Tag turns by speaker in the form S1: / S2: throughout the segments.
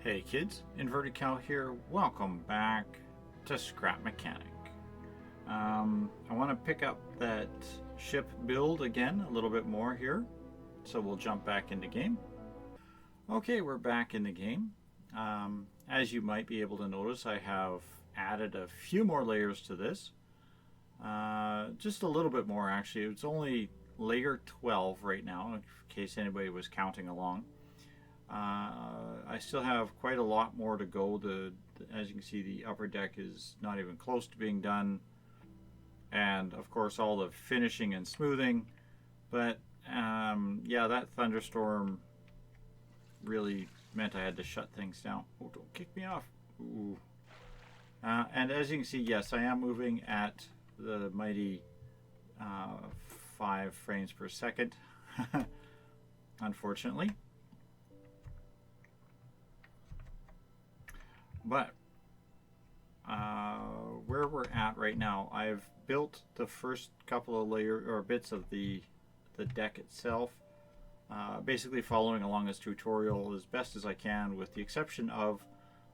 S1: Hey kids, Inverted Cow here. Welcome back to Scrap Mechanic. I want to pick up that ship build again a little bit more here, so we'll jump back into game. Okay, we're back in the game. As you might be able to notice, I have added a few more layers to this. Just a little bit more actually. It's only layer 12 right now, in case anybody was counting along. I still have quite a lot more to go. As you can see, the upper deck is not even close to being done, and of course all the finishing and smoothing. But yeah, that thunderstorm really meant I had to shut things down. Oh, don't kick me off. Ooh. And as you can see, yes, I am moving at the mighty 5 frames per second, unfortunately. But where we're at right now, I've built the first couple of layers or bits of the deck itself, basically following along this tutorial as best as I can, with the exception of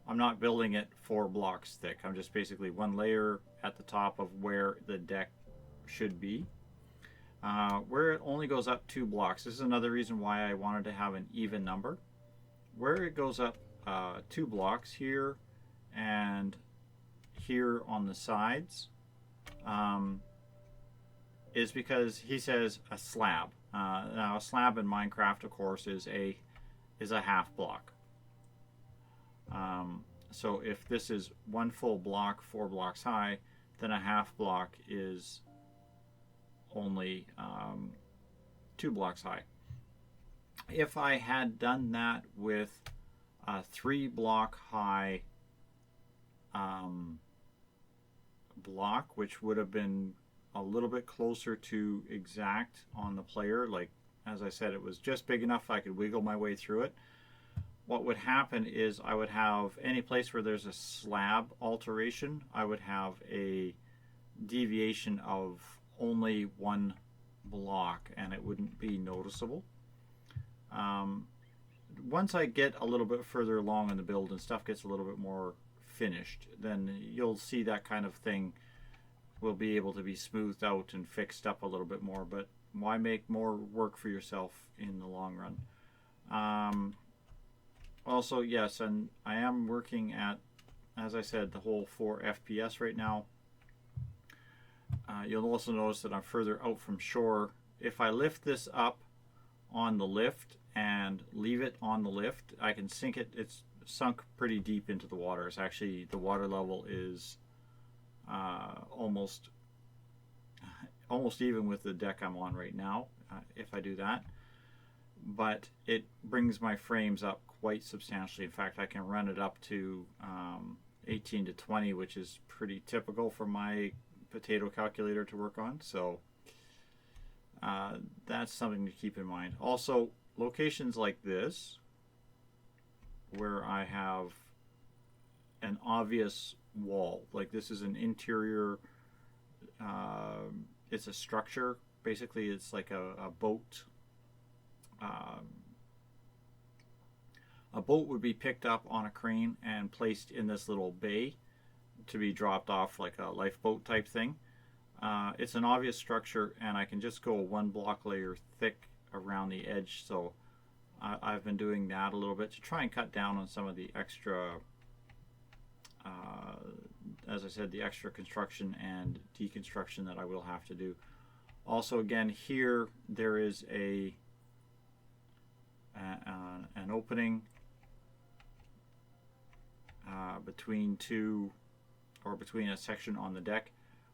S1: I'm not building it 4 blocks thick. I'm just basically 1 layer at the top of where the deck should be. Where it only goes up 2 blocks. This is another reason why I wanted to have an even number. Where it goes up 2 blocks here and here on the sides is because he says a slab. Now a slab in Minecraft, of course, is a half block. So if this is 1 full block 4 blocks high, then a half block is only 2 blocks high. If I had done that with a 3 block high block, which would have been a little bit closer to exact on the player, like as I said, it was just big enough I could wiggle my way through it. What would happen is I would have any place where there's a slab alteration, I would have a deviation of only 1 block, and it wouldn't be noticeable. Once I get a little bit further along in the build and stuff gets a little bit more finished, then you'll see that kind of thing will be able to be smoothed out and fixed up a little bit more. But why make more work for yourself in the long run? Also, yes, and I am working at, as I said, the whole 4 FPS right now. You'll also notice that I'm further out from shore. If I lift this up on the lift and leave it on the lift, I can sink it. It's sunk pretty deep into the water. It's actually, the water level is almost even with the deck I'm on right now, if I do that. But it brings my frames up quite substantially. In fact, I can run it up to 18 to 20, which is pretty typical for my potato calculator to work on. So that's something to keep in mind. Also, locations like this, where I have an obvious wall, like this is an interior, it's a structure. Basically, it's like a boat. A boat would be picked up on a crane and placed in this little bay to be dropped off, like a lifeboat type thing. It's an obvious structure, and I can just go 1 block layer thick around the edge. So I've been doing that a little bit to try and cut down on some of the extra, as I said, the extra construction and deconstruction that I will have to do. Also, again, here there is an opening between a section on the deck.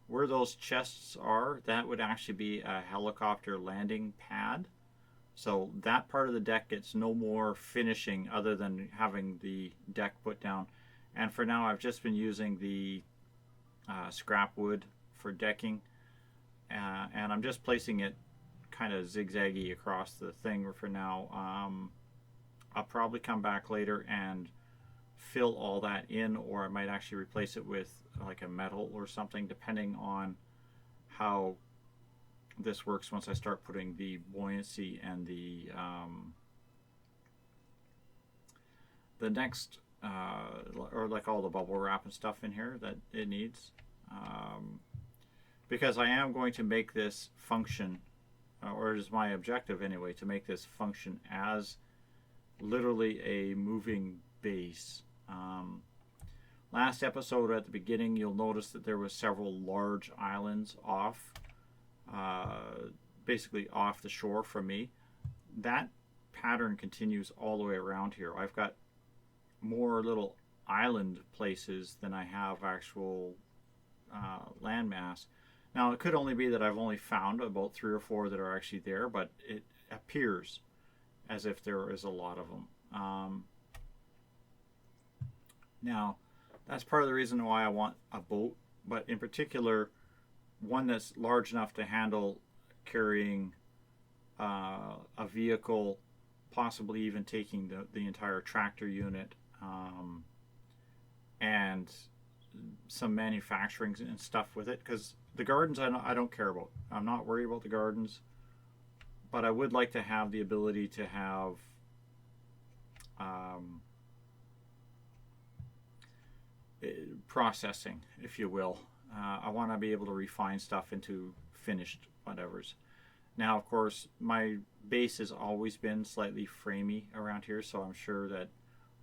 S1: Where those chests are, that would actually be a helicopter landing pad. So that part of the deck gets no more finishing other than having the deck put down. And for now, I've just been using the scrap wood for decking, and I'm just placing it kind of zigzaggy across the thing for now. I'll probably come back later and fill all that in, or I might actually replace it with like a metal or something, depending on how this works once I start putting the buoyancy and the next or like all the bubble wrap and stuff in here that it needs. Because I am going to make this function, or it is my objective anyway, to make this function as literally a moving base. Last episode at the beginning, you'll notice that there was several large islands off, basically off the shore from me. That pattern continues all the way around here. I've got more little island places than I have actual landmass. Now, it could only be that I've only found about 3 or 4 that are actually there, but it appears as if there is a lot of them. Now, that's part of the reason why I want a boat, but in particular, one that's large enough to handle carrying a vehicle, possibly even taking the entire tractor unit, and some manufacturing and stuff with it. Because the gardens I don't care about. I'm not worried about the gardens, but I would like to have the ability to have processing, if you will. I want to be able to refine stuff into finished whatevers. Now, of course, my base has always been slightly framey around here, so I'm sure that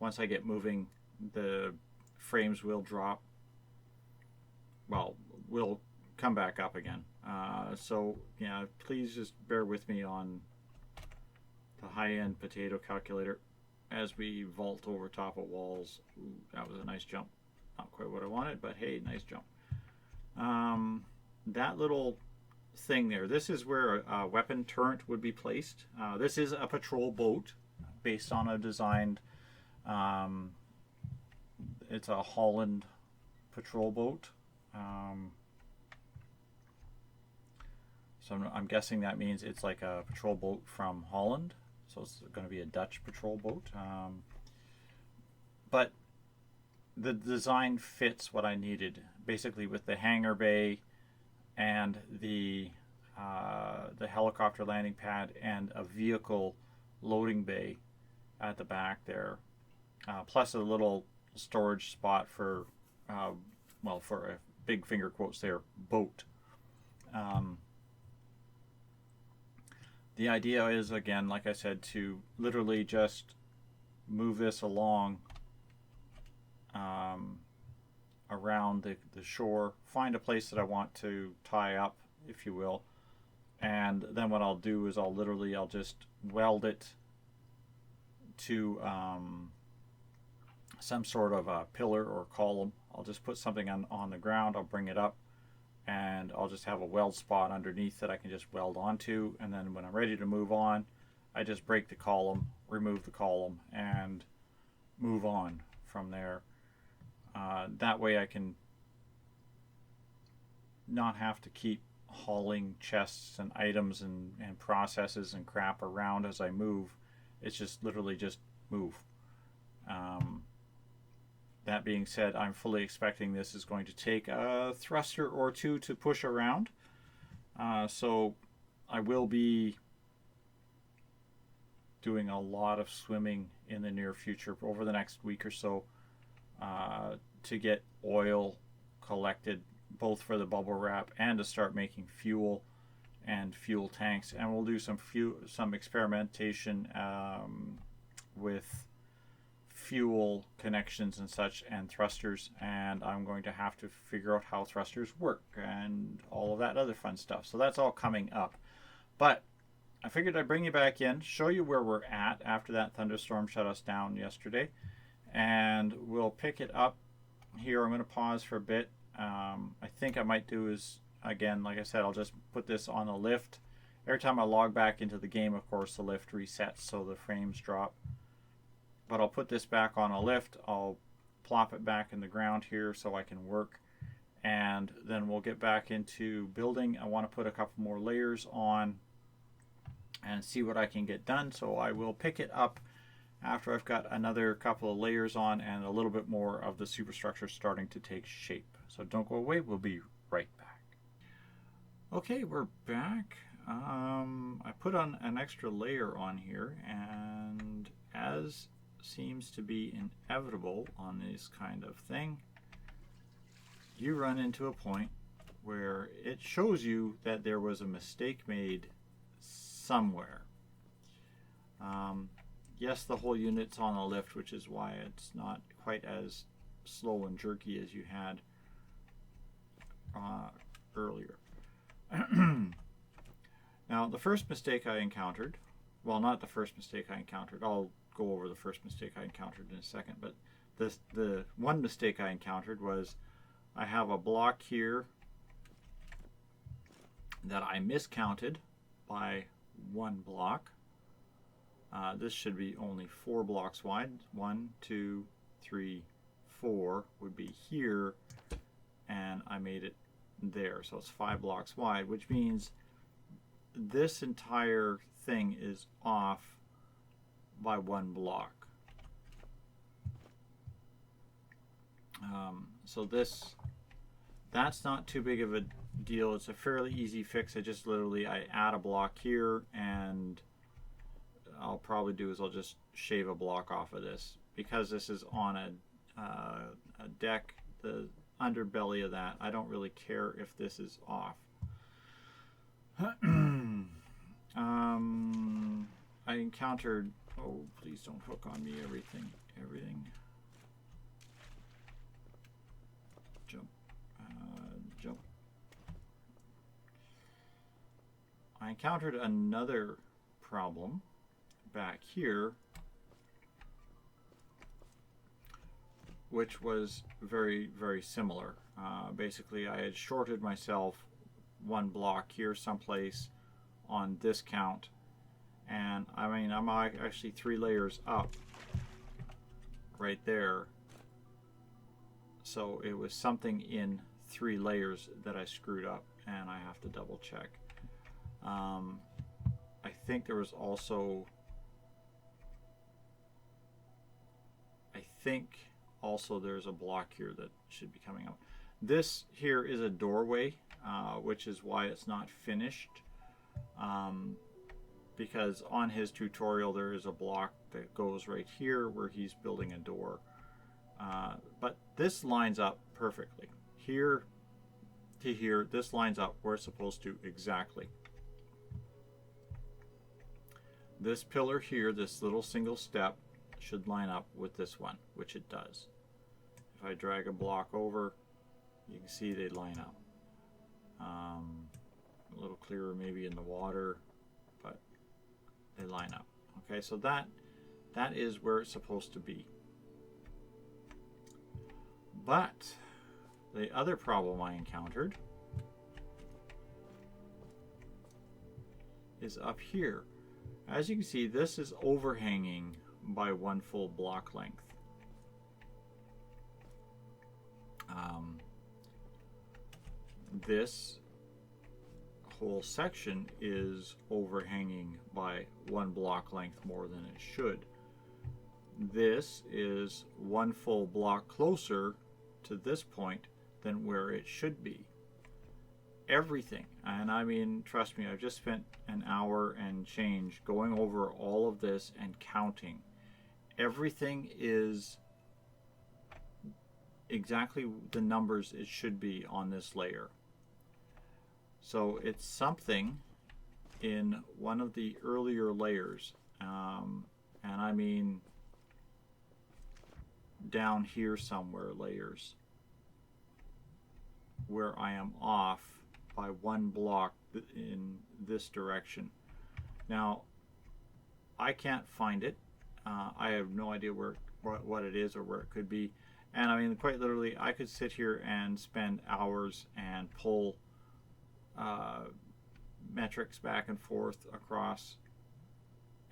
S1: once I get moving, the frames will drop. Well, will come back up again. So, yeah, please just bear with me on the high-end potato calculator as we vault over top of walls. Ooh, that was a nice jump. Not quite what I wanted, but hey, nice jump. That little thing there, this is where a weapon turret would be placed. This is a patrol boat based on a designed, it's a Holland patrol boat. So I'm guessing that means it's like a patrol boat from Holland. So it's going to be a Dutch patrol boat. But the design fits what I needed, basically with the hangar bay and the helicopter landing pad and a vehicle loading bay at the back there, plus a little storage spot for, well, for a big finger quotes there, boat. The idea is, again, like I said, to literally just move this along around the shore, find a place that I want to tie up, if you will, and then what I'll do is I'll just weld it to some sort of a pillar or column. I'll just put something on the ground, I'll bring it up, and I'll just have a weld spot underneath that I can just weld onto, and then when I'm ready to move on, I just break the column, remove the column, and move on from there. That way I can not have to keep hauling chests and items and processes and crap around as I move. It's just literally just move. That being said, I'm fully expecting this is going to take a thruster or two to push around. So I will be doing a lot of swimming in the near future over the next week or so to get oil collected, both for the bubble wrap and to start making fuel and fuel tanks. And we'll do some experimentation with fuel connections and such, and thrusters, and I'm going to have to figure out how thrusters work and all of that other fun stuff. So that's all coming up. But I figured I'd bring you back in, show you where we're at after that thunderstorm shut us down yesterday, and we'll pick it up here. I'm going to pause for a bit. I think I might do is, again, like I said, I'll just put this on a lift. Every time I log back into the game, of course, the lift resets, so the frames drop. But I'll put this back on a lift. I'll plop it back in the ground here so I can work. And then we'll get back into building. I want to put a couple more layers on and see what I can get done. So I will pick it up after I've got another couple of layers on and a little bit more of the superstructure starting to take shape. So don't go away. We'll be right back. Okay, we're back. I put on an extra layer on here, and as seems to be inevitable on this kind of thing. You run into a point where it shows you that there was a mistake made somewhere. Yes, the whole unit's on a lift, which is why it's not quite as slow and jerky as you had earlier. Now, the first mistake I encountered, well, not the first mistake I encountered, I'll go over the first mistake I encountered in a second, but the one mistake I encountered was I have a block here that I miscounted by 1 block. This should be only 4 blocks wide. 1, 2, 3, 4 would be here, and I made it there, so it's 5 blocks wide, which means this entire thing is off by 1 block. So that's not too big of a deal. It's a fairly easy fix. I add a block here, and I'll probably do is I'll just shave a block off of this, because this is on a deck. The underbelly of that, I don't really care if this is off. I encountered, oh, please don't hook on me, everything. Jump. I encountered another problem back here, which was very, very similar. Basically, I had shorted myself 1 block here someplace on this count, and I mean, I'm actually 3 layers up right there, so it was something in 3 layers that I screwed up, and I have to double check. I think there was also, there's a block here that should be coming up. This here is a doorway, which is why it's not finished, because on his tutorial there is a block that goes right here where he's building a door, but this lines up perfectly. Here to here, this lines up where it's supposed to exactly. This pillar here, this little single step, should line up with this one, which it does. If I drag a block over, you can see they line up. A little clearer maybe in the water, but they line up. Okay, so that is where it's supposed to be. But the other problem I encountered is up here. As you can see, this is overhanging by 1 full block length. This whole section is overhanging by 1 block length more than it should. This is 1 full block closer to this point than where it should be. Everything, and I mean, trust me, I've just spent an hour and change going over all of this and counting. Everything is exactly the numbers it should be on this layer. So it's something in one of the earlier layers, and I mean down here somewhere layers, where I am off by 1 block in this direction. Now, I can't find it. I have no idea what it is or where it could be. And I mean, quite literally, I could sit here and spend hours and pull metrics back and forth across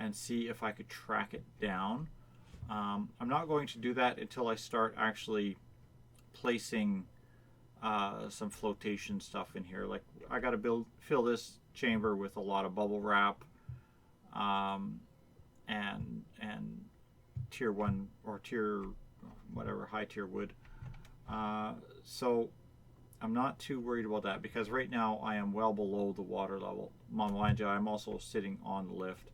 S1: and see if I could track it down. I'm not going to do that until I start actually placing some flotation stuff in here. Like, I got to fill this chamber with a lot of bubble wrap, and tier 1 or tier whatever high tier wood. So I'm not too worried about that, because right now I am well below the water level. Mind you, I'm also sitting on the lift,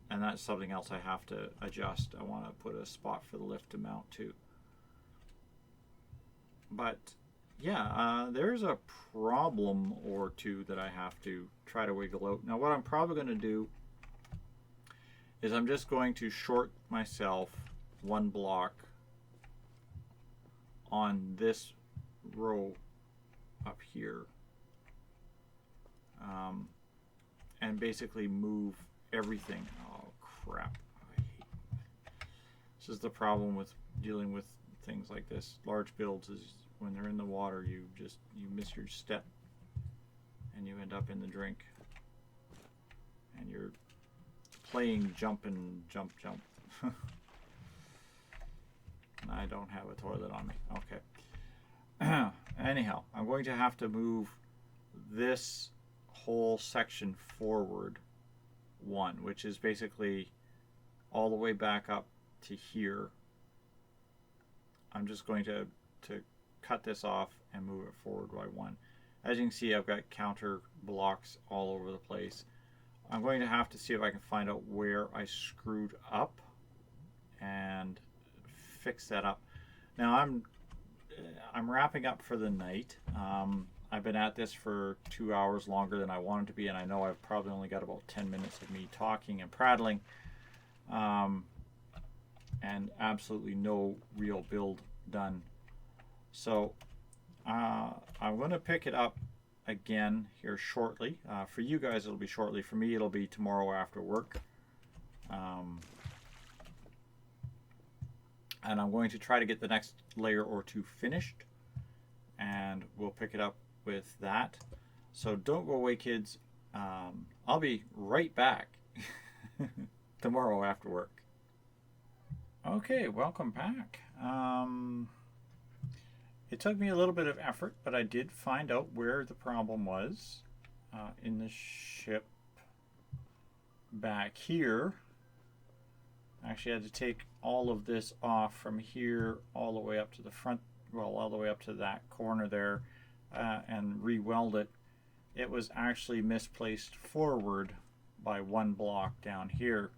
S1: and that's something else I have to adjust. I want to put a spot for the lift to mount to. But yeah, there's a problem or two that I have to try to wiggle out. Now what I'm probably going to do is I'm just going to short myself 1 block on this row up here, and basically move everything. Oh crap, I hate this is the problem with dealing with things like this, large builds, is when they're in the water you miss your step and you end up in the drink and you're playing jump and jump. I don't have a toilet on me. Okay. Anyhow, I'm going to have to move this whole section forward 1, which is basically all the way back up to here. I'm just going to cut this off and move it forward by 1. As you can see, I've got counter blocks all over the place. I'm going to have to see if I can find out where I screwed up and fix that up. Now I'm wrapping up for the night. I've been at this for 2 hours longer than I wanted to be, and I know I've probably only got about 10 minutes of me talking and prattling, and absolutely no real build done. So I'm going to pick it up again here shortly. For you guys it'll be shortly. For me it'll be tomorrow after work. And I'm going to try to get the next layer or 2 finished, and we'll pick it up with that. So don't go away, kids. I'll be right back tomorrow after work. Okay, welcome back. It took me a little bit of effort, but I did find out where the problem was in the ship back here. Actually, I had to take all of this off from here all the way up to the front, well, all the way up to that corner there, and re-weld it. It was actually misplaced forward by 1 block down here.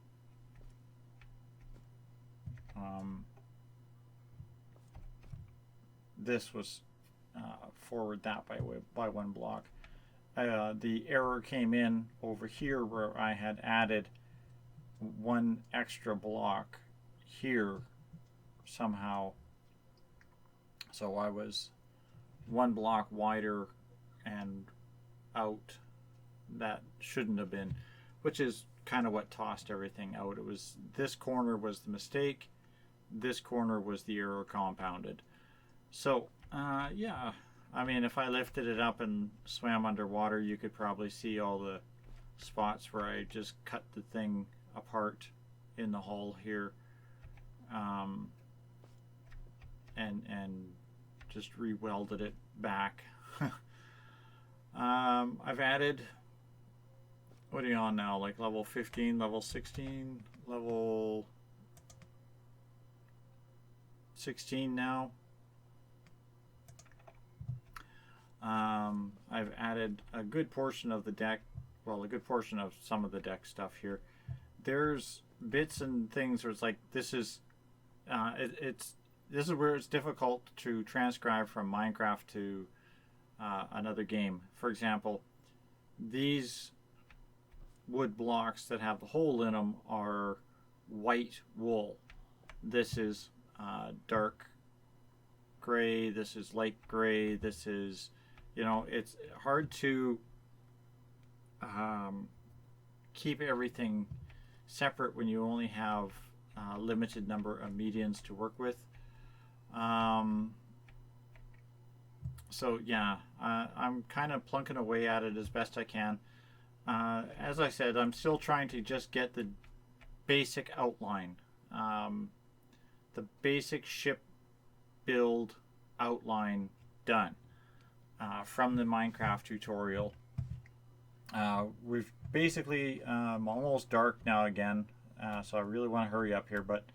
S1: This was forward that by 1 block. The error came in over here where I had added 1 extra block here somehow. So I was 1 block wider and out. That shouldn't have been, which is kind of what tossed everything out. It was this corner was the mistake, this corner was the error compounded. So yeah, I mean, if I lifted it up and swam underwater, you could probably see all the spots where I just cut the thing apart in the hull here, and just re-welded it back. I've added, what are you on now, like level 15, level 16, level 16 now. I've added a good portion of the deck, well, a good portion of some of the deck stuff here. There's bits and things where it's like, this is where it's difficult to transcribe from Minecraft to another game. For example, these wood blocks that have the hole in them are white wool. This is dark gray, this is light gray, this is, you know, it's hard to keep everything separate when you only have a limited number of medians to work with. So yeah, I'm kind of plunking away at it as best I can. As I said, I'm still trying to just get the basic outline, the basic ship build outline done from the Minecraft tutorial. We've basically, I'm almost dark now again, so I really want to hurry up here, but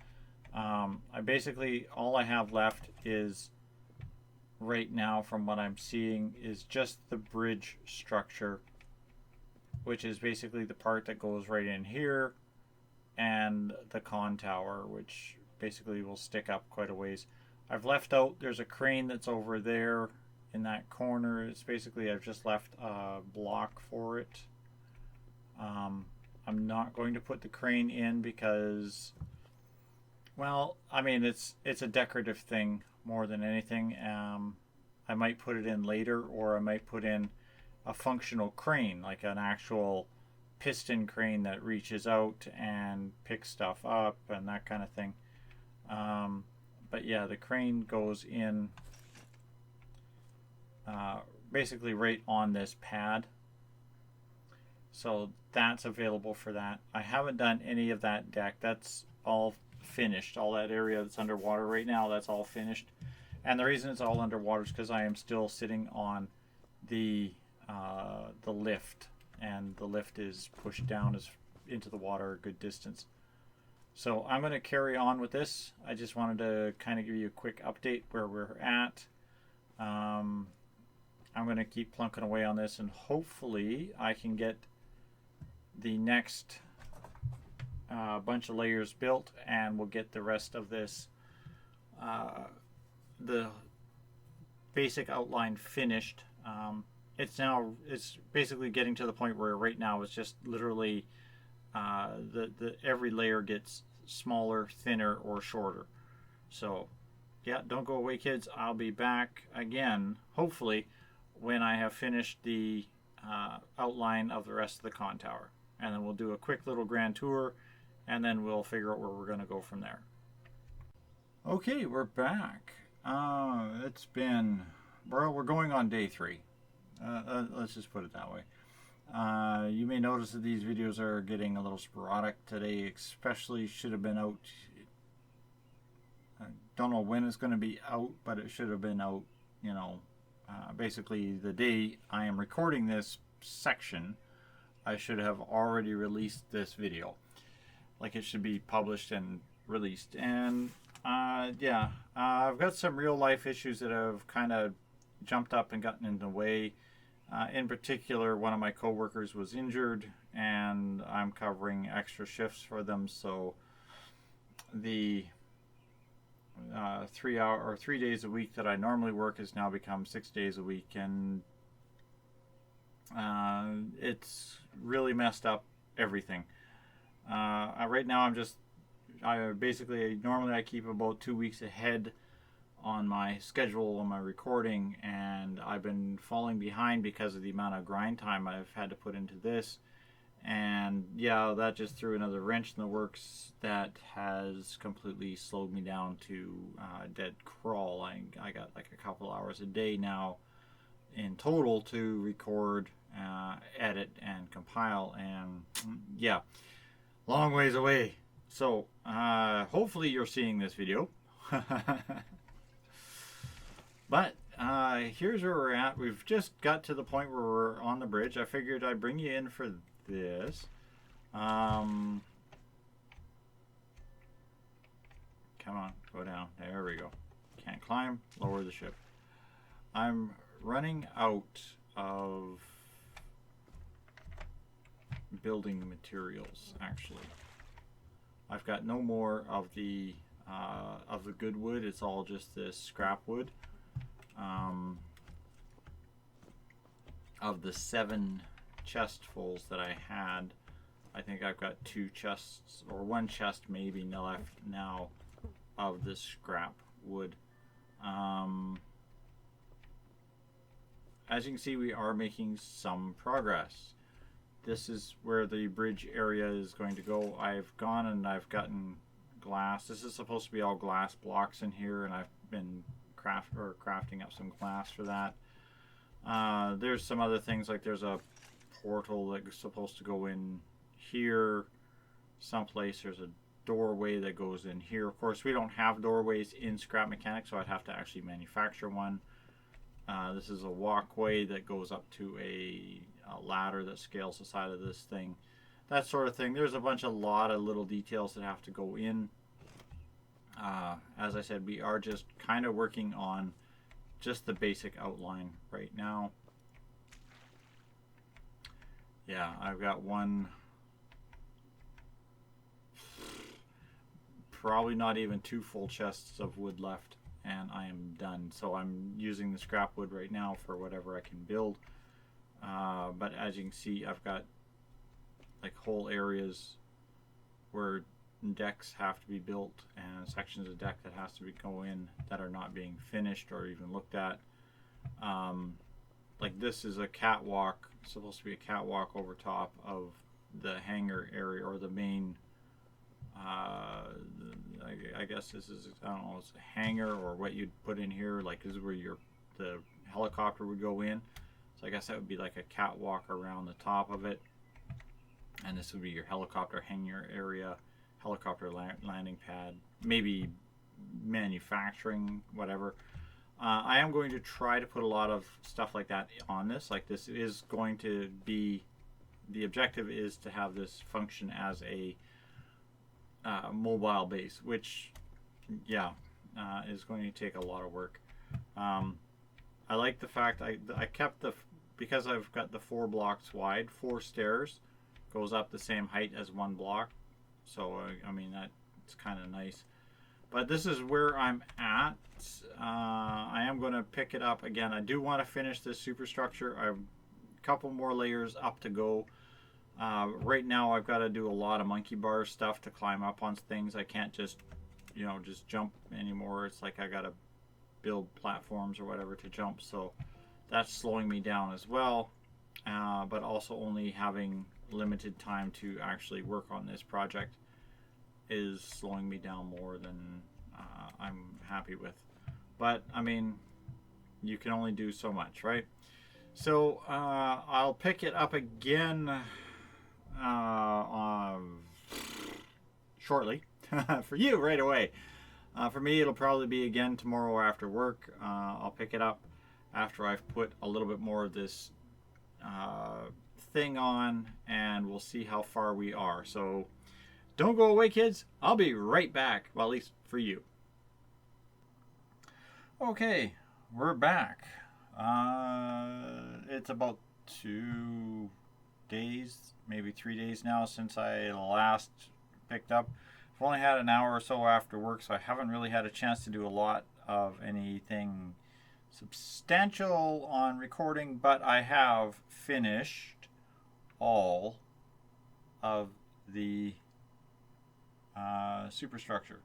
S1: I basically, all I have left is, right now from what I'm seeing, is just the bridge structure, which is basically the part that goes right in here and the con tower, which basically will stick up quite a ways. I've left out, there's a crane that's over there in that corner. It's basically, I've just left a block for it. I'm not going to put the crane in because, well, I mean, it's a decorative thing more than anything. I might put it in later, or I might put in a functional crane, like an actual piston crane that reaches out and picks stuff up and that kind of thing. But yeah, the crane goes in basically right on this pad. So that's available for that. I haven't done any of that deck. That's all finished. All that area that's underwater right now, that's all finished. And the reason it's all underwater is because I am still sitting on the lift, and the lift is pushed down into the water a good distance. So I'm going to carry on with this. I just wanted to kind of give you a quick update where we're at. I'm going to keep plunking away on this, and hopefully I can get the next bunch of layers built, and we'll get the rest of this, the basic outline finished. It's basically getting to the point where right now it's just literally every layer gets smaller, thinner, or shorter. So yeah, don't go away, kids. I'll be back again, hopefully, when I have finished the outline of the rest of the con tower. And then we'll do a quick little grand tour, and then we'll figure out where we're going to go from there. Okay, we're back. It's been, we're going on day 3. Let's just put it that way. You may notice that these videos are getting a little sporadic today, especially should have been out. I don't know when it's going to be out, but it should have been out, you know, basically the day I am recording this section. I should have already released this video. Like, it should be published and released. And yeah, I've got some real life issues that have kind of jumped up and gotten in the way. In particular, one of my coworkers was injured, and I'm covering extra shifts for them. So the 3 days a week that I normally work has now become 6 days a week, and it's really messed up everything. Right now normally I keep about 2 weeks ahead on my schedule on my recording, and I've been falling behind because of the amount of grind time I've had to put into this. And yeah, that just threw another wrench in the works that has completely slowed me down to dead crawl. I got like a couple hours a day now in total to record, edit, and compile, and yeah, long ways away. So hopefully you're seeing this video. But here's where we're at. We've just got to the point where we're on the bridge. I figured I'd bring you in for this. Come on, go down. There we go. Can't climb. Lower the ship. I'm running out of building materials, actually. I've got no more of the good wood. It's all just this scrap wood. Of the 7 chestfuls that I had, I think I've got 2 chests, or 1 chest maybe left now, of this scrap wood. As you can see, we are making some progress. This is where the bridge area is going to go. I've gone and I've gotten glass. This is supposed to be all glass blocks in here, and I've been crafting up some glass for that. There's some other things, like there's a portal that's supposed to go in here someplace. There's a doorway that goes in here. Of course, we don't have doorways in Scrap Mechanic, so I'd have to actually manufacture one. This is a walkway that goes up to a ladder that scales the side of this thing. That sort of thing. There's a lot of little details that have to go in. As I said, we are just kind of working on just the basic outline right now. Yeah, I've got one. probably not even 2 full chests of wood left, and I am done. So I'm using the scrap wood right now for whatever I can build. But as you can see, I've got like whole areas where decks have to be built and sections of deck that has to go in that are not being finished or even looked at. Like this is a catwalk, supposed to be a catwalk over top of the hangar area, or the main, I guess this is, I don't know, it's a hangar or what you'd put in here. Like this is where the helicopter would go in. So I guess that would be like a catwalk around the top of it. And this would be your helicopter hangar area, helicopter landing pad, maybe manufacturing, whatever. I am going to try to put a lot of stuff like that on this. Like this is going to be, the objective is to have this function as a mobile base, which, yeah, is going to take a lot of work. I like the fact I kept because I've got the 4 blocks wide, 4 stairs, goes up the same height as 1 block. So, I mean, that's kind of nice. But this is where I'm at. I am going to pick it up again. I do want to finish this superstructure. I have a couple more layers up to go. Right now I've got to do a lot of monkey bar stuff to climb up on things. I can't just, just jump anymore. It's like I got to build platforms or whatever to jump. So that's slowing me down as well. But also only having limited time to actually work on this project is slowing me down more than I'm happy with. But I mean, you can only do so much, right? So I'll pick it up again shortly. For you, right away. For me, it'll probably be again tomorrow after work. I'll pick it up after I've put a little bit more of this thing on, and we'll see how far we are. So don't go away, kids. I'll be right back. Well, at least for you. Okay, we're back. It's about 2 days, maybe 3 days now since I last picked up. I've only had an hour or so after work, so I haven't really had a chance to do a lot of anything substantial on recording, but I have finished all of the superstructure.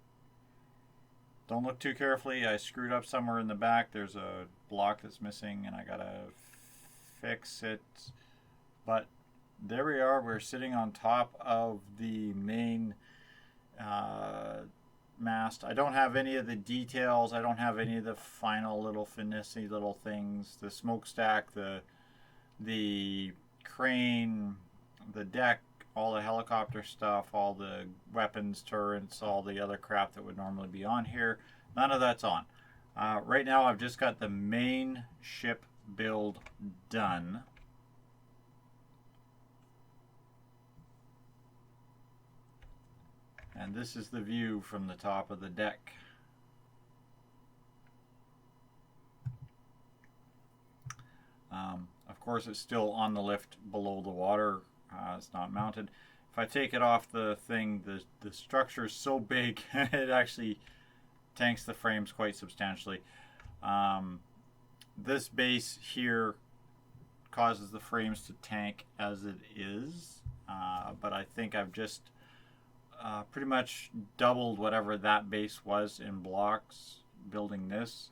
S1: Don't look too carefully. I screwed up somewhere in the back. There's a block that's missing and I gotta fix it. But there we are. We're sitting on top of the main mast. I don't have any of the details. I don't have any of the final little finessy little things. The smokestack, the crane, the deck, all the helicopter stuff, all the weapons, turrets, all the other crap that would normally be on here. None of that's on. Right now I've just got the main ship build done. And this is the view from the top of the deck. Of course, it's still on the lift below the water. It's not mounted. If I take it off the thing, the structure is so big, it actually tanks the frames quite substantially. This base here causes the frames to tank as it is, but I think I've just pretty much doubled whatever that base was in blocks building this.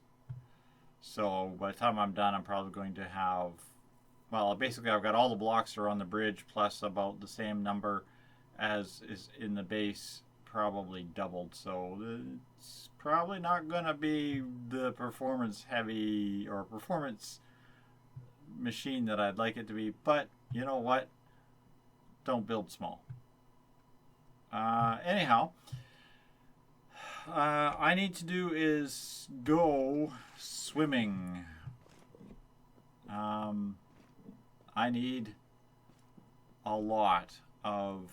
S1: So by the time I'm done, I'm probably going to have, well, basically I've got all the blocks that are on the bridge plus about the same number as is in the base, probably doubled. So it's probably not going to be the performance heavy or performance machine that I'd like it to be, but you know what? Don't build small. Anyhow, I need to do is go swimming. I need a lot of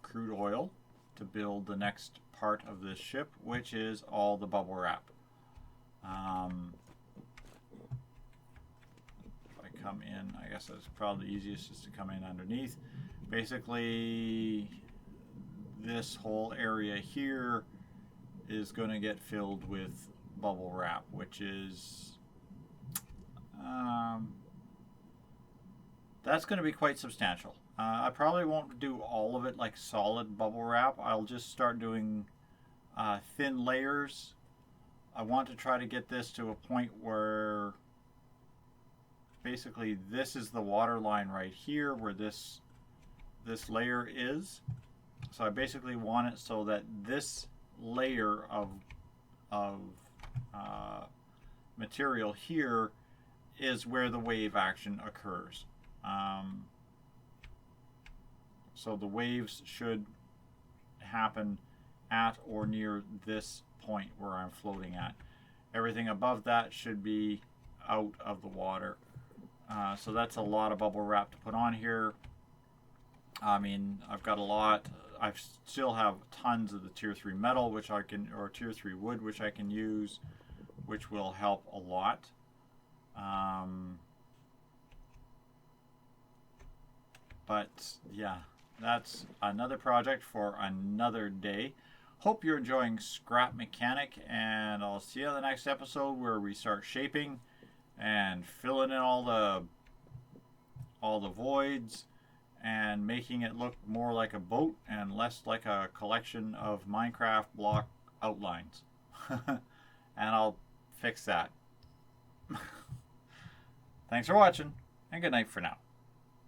S1: crude oil to build the next part of this ship, which is all the bubble wrap. If I come in, I guess that's probably the easiest, is to come in underneath. basically this whole area here is going to get filled with bubble wrap, which is that's going to be quite substantial. I probably won't do all of it like solid bubble wrap. I'll just start doing thin layers. I want to try to get this to a point where basically this is the water line right here where this layer is. So I basically want it so that this layer of material here is where the wave action occurs. So the waves should happen at or near this point where I'm floating at. Everything above that should be out of the water. So that's a lot of bubble wrap to put on here. I mean, I've got a lot. I still have tons of the tier 3 metal, which I can, or tier 3 wood, which I can use, which will help a lot. But yeah, that's another project for another day. Hope you're enjoying Scrap Mechanic, and I'll see you in the next episode where we start shaping and filling in all the voids and making it look more like a boat and less like a collection of Minecraft block outlines. And I'll fix that. Thanks for watching, and good night for now.